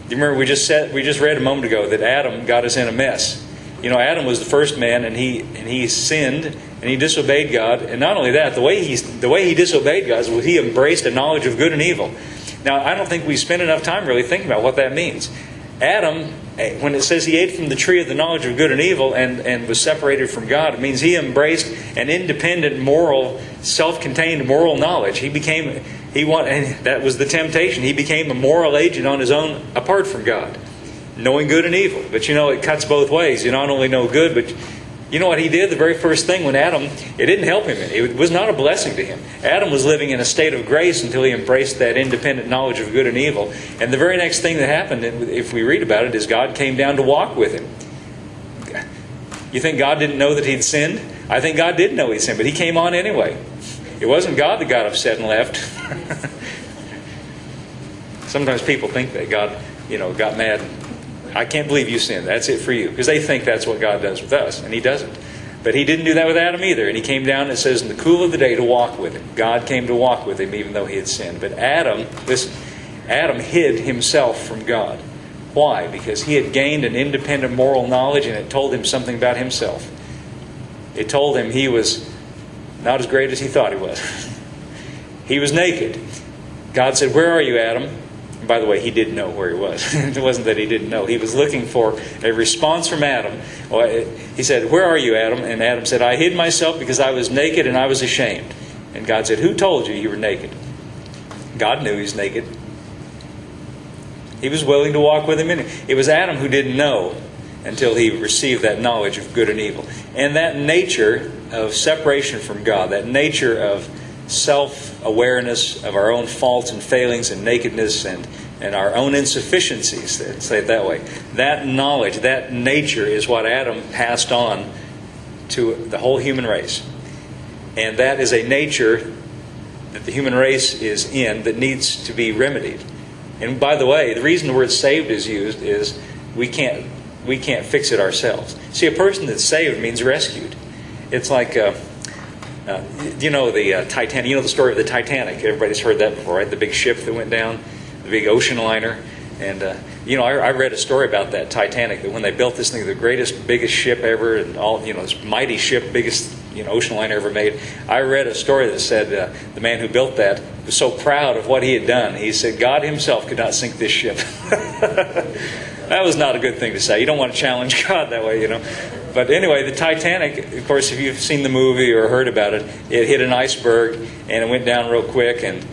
You remember we just read a moment ago that Adam got us in a mess. You know, Adam was the first man, and he sinned and he disobeyed God. And not only that, the way he disobeyed God was he embraced a knowledge of good and evil. Now, I don't think we spend enough time really thinking about what that means. Adam, when it says he ate from the tree of the knowledge of good and evil and was separated from God, it means he embraced an independent, moral, self-contained moral knowledge. And that was the temptation. He became a moral agent on his own apart from God, knowing good and evil. But you know, it cuts both ways. You not only know good, but you know what he did? The very first thing when Adam, it didn't help him. It was not a blessing to him. Adam was living in a state of grace until he embraced that independent knowledge of good and evil. And the very next thing that happened, if we read about it, is God came down to walk with him. You think God didn't know that he'd sinned? I think God did know he'd sinned, but he came on anyway. It wasn't God that got upset and left. Sometimes people think that God, got mad. I can't believe you sinned. That's it for you. Because they think that's what God does with us, and he doesn't. But he didn't do that with Adam either. And he came down, it says, in the cool of the day to walk with him. God came to walk with him even though he had sinned. But Adam hid himself from God. Why? Because he had gained an independent moral knowledge, and it told him something about himself. It told him he was not as great as he thought he was. He was naked. God said, "Where are you, Adam?" And by the way, he didn't know where he was. It wasn't that he didn't know. He was looking for a response from Adam. He said, "Where are you, Adam?" And Adam said, "I hid myself because I was naked and I was ashamed." And God said, "Who told you were naked?" God knew he was naked. He was willing to walk with him in it. It was Adam who didn't know until he received that knowledge of good and evil. And that nature of separation from God, that nature of self-awareness of our own faults and failings and nakedness and our own insufficiencies, let's say it that way, that knowledge, that nature is what Adam passed on to the whole human race. And that is a nature that the human race is in that needs to be remedied. And by the way, the reason the word saved is used is we can't fix it ourselves. See, a person that's saved means rescued. It's like, the Titanic. You know the story of the Titanic. Everybody's heard that before, right? The big ship that went down, the big ocean liner. And, I read a story about that Titanic, that when they built this thing, the greatest, biggest ship ever, and all, this mighty ship, biggest, ocean liner ever made. I read a story that said the man who built that was so proud of what he had done. He said, God himself could not sink this ship. That was not a good thing to say. You don't want to challenge God that way, But anyway, the Titanic, of course, if you've seen the movie or heard about it, it hit an iceberg and it went down real quick, and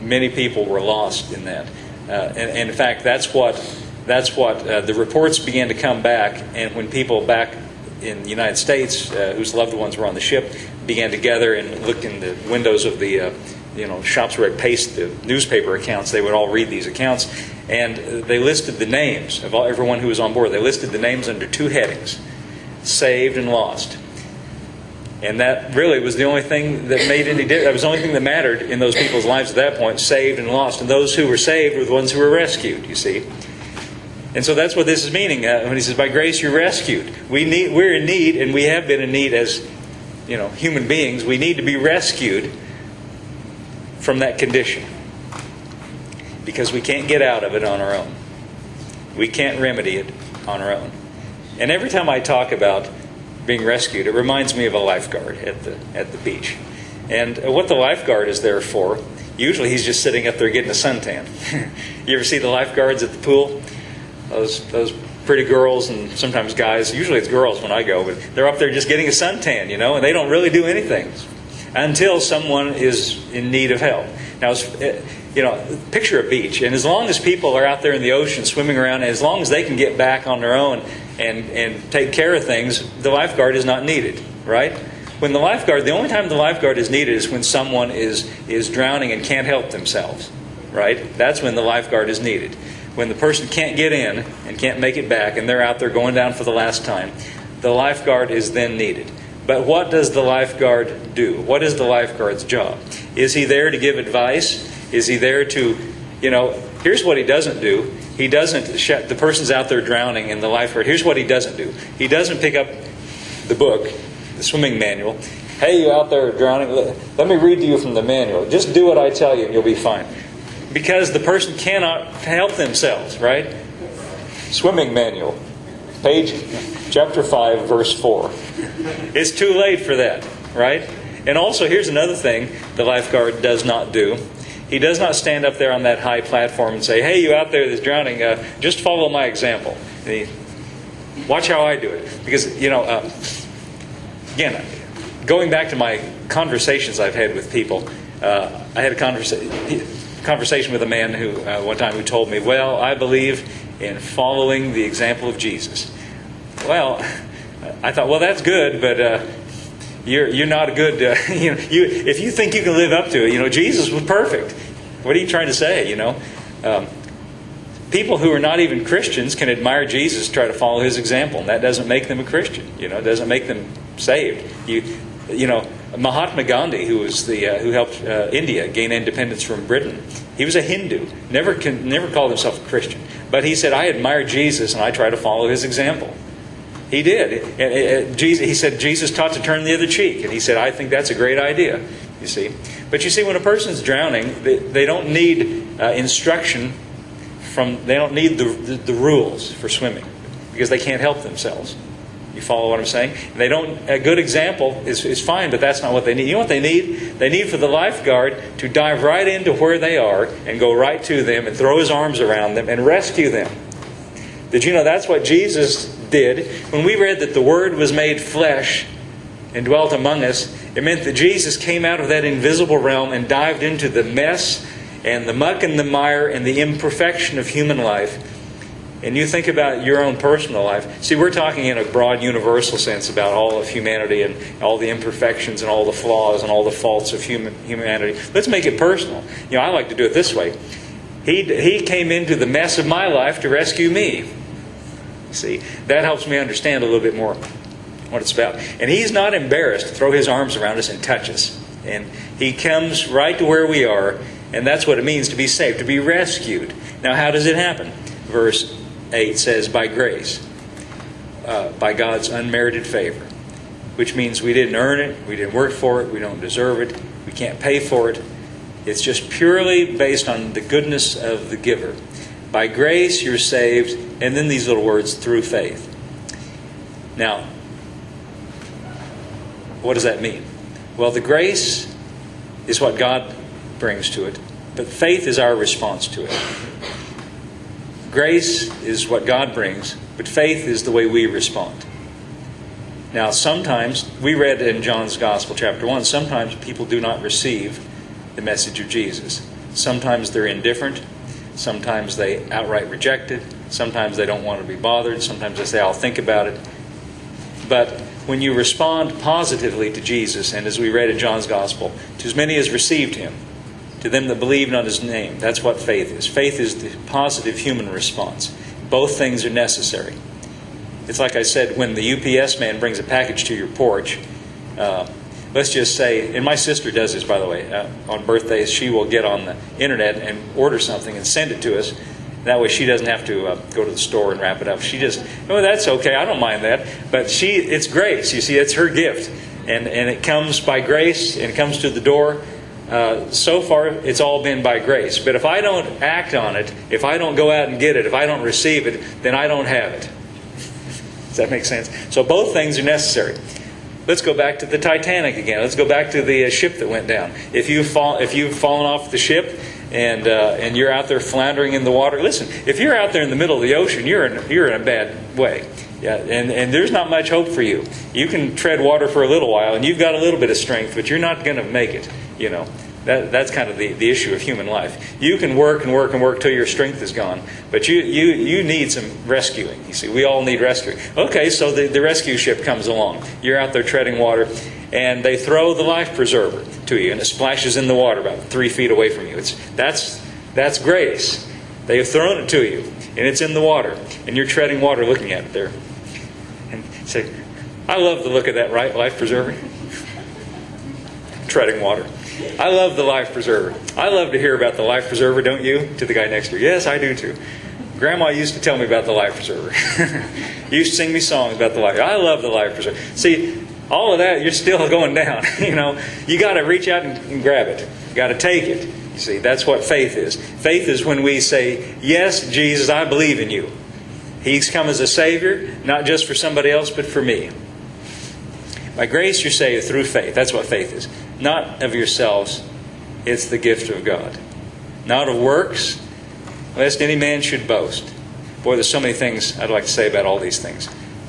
many people were lost in that. And in fact, that's what the reports began to come back, and when people back in the United States whose loved ones were on the ship began to gather and look in the windows of the shops where I paste the newspaper accounts, they would all read these accounts, and they listed the names of everyone who was on board. They listed the names under two headings: saved and lost. And that really was the only thing that made any difference. That was the only thing that mattered in those people's lives at that point: saved and lost. And those who were saved were the ones who were rescued, you see. And so that's what this is meaning when he says, by grace you're rescued. We're in need, and we have been in need as human beings. We need to be rescued from that condition, because we can't get out of it on our own. We can't remedy it on our own. And every time I talk about being rescued, it reminds me of a lifeguard at the beach. And what the lifeguard is there for, usually he's just sitting up there getting a suntan. You ever see the lifeguards at the pool? Those pretty girls, and sometimes guys, usually it's girls when I go, but they're up there just getting a suntan, and they don't really do anything until someone is in need of help. Now, picture a beach, and as long as people are out there in the ocean swimming around, and as long as they can get back on their own and take care of things, the lifeguard is not needed, right? The only time the lifeguard is needed is when someone is drowning and can't help themselves, right? That's when the lifeguard is needed. When the person can't get in and can't make it back, and they're out there going down for the last time, the lifeguard is then needed. But what does the lifeguard do? What is the lifeguard's job? Is he there to give advice? Is he there to, here's what he doesn't do. He doesn't, the person's out there drowning, and the lifeguard, here's what he doesn't do. He doesn't pick up the book, the swimming manual. Hey, you out there drowning, let me read to you from the manual. Just do what I tell you and you'll be fine. because the person cannot help themselves, right? Swimming manual, chapter 5, verse 4. It's too late for that, right? And also, here's another thing the lifeguard does not do. He does not stand up there on that high platform and say, hey, you out there that's drowning, just follow my example. Watch how I do it. Because, again, going back to my conversations I've had with people, I had a conversation with a man who one time who told me, well, I believe in following the example of Jesus. Well, I thought, well, that's good, but you're not a good. If you think you can live up to it, Jesus was perfect. What are you trying to say? People who are not even Christians can admire Jesus, try to follow his example, and that doesn't make them a Christian. It doesn't make them saved. Mahatma Gandhi, who was who helped India gain independence from Britain, he was a Hindu. Never called himself a Christian, but he said, "I admire Jesus, and I try to follow his example." He did. He said Jesus taught to turn the other cheek, and he said, "I think that's a great idea." You see, but you see, when a person's drowning, they don't need instruction from. They don't need the rules for swimming because they can't help themselves. You follow what I'm saying? They don't. A good example is fine, but that's not what they need. You know what they need? They need for the lifeguard to dive right into where they are and go right to them and throw his arms around them and rescue them. Did you know that's what Jesus did? When we read that the Word was made flesh and dwelt among us, it meant that Jesus came out of that invisible realm and dived into the mess and the muck and the mire and the imperfection of human life. And you think about your own personal life. See, we're talking in a broad universal sense about all of humanity and all the imperfections and all the flaws and all the faults of humanity. Let's make it personal. I like to do it this way. He came into the mess of my life to rescue me. See, that helps me understand a little bit more what it's about. And He's not embarrassed to throw His arms around us and touch us. And He comes right to where we are, and that's what it means to be saved, to be rescued. Now, how does it happen? Verse 8 says, by grace, by God's unmerited favor, which means we didn't earn it, we didn't work for it, we don't deserve it, we can't pay for it. It's just purely based on the goodness of the giver. By grace you're saved, and then these little words, through faith. Now, what does that mean? Well, the grace is what God brings to it, but faith is our response to it. Grace is what God brings, but faith is the way we respond. Now, sometimes, we read in John's Gospel, chapter 1, sometimes people do not receive the message of Jesus. Sometimes they're indifferent. Sometimes they outright reject it. Sometimes they don't want to be bothered. Sometimes they say, I'll think about it. But when you respond positively to Jesus, and as we read in John's Gospel, to as many as received Him, to them that believed on His name, that's what faith is. Faith is the positive human response. Both things are necessary. It's like I said, when the UPS man brings a package to your porch, let's just say, and my sister does this, by the way, on birthdays, she will get on the internet and order something and send it to us. That way she doesn't have to go to the store and wrap it up. She just, that's okay, I don't mind that. But it's grace, you see, it's her gift. And it comes by grace, and it comes to the door. So far, it's all been by grace. But if I don't act on it, if I don't go out and get it, if I don't receive it, then I don't have it. Does that make sense? So both things are necessary. Let's go back to the Titanic again. Let's go back to the ship that went down. If you've fallen off the ship and you're out there floundering in the water, listen. If you're out there in the middle of the ocean, you're in a bad way. Yeah, and there's not much hope for you. You can tread water for a little while, and you've got a little bit of strength, but you're not going to make it. That's kind of the issue of human life. You can work and work and work till your strength is gone, but you need some rescuing. You see, we all need rescuing. Okay, so the rescue ship comes along. You're out there treading water, and they throw the life preserver to you, and it splashes in the water about 3 feet away from you. That's grace. They have thrown it to you, and it's in the water, and you're treading water looking at it there. And you say, I love the look of that life preserver. Treading water. I love the life preserver. I love to hear about the life preserver, don't you? To the guy next to you. Yes, I do too. Grandma used to tell me about the life preserver. Used to sing me songs about the life. I love the life preserver. See, all of that, you're still going down. You got to reach out and grab it. You got to take it. You see, that's what faith is. Faith is when we say, yes, Jesus, I believe in you. He's come as a Savior, not just for somebody else, but for me. By grace you're saved through faith. That's what faith is. Not of yourselves. It's the gift of God. Not of works, lest any man should boast. Boy, there's so many things I'd like to say about all these things.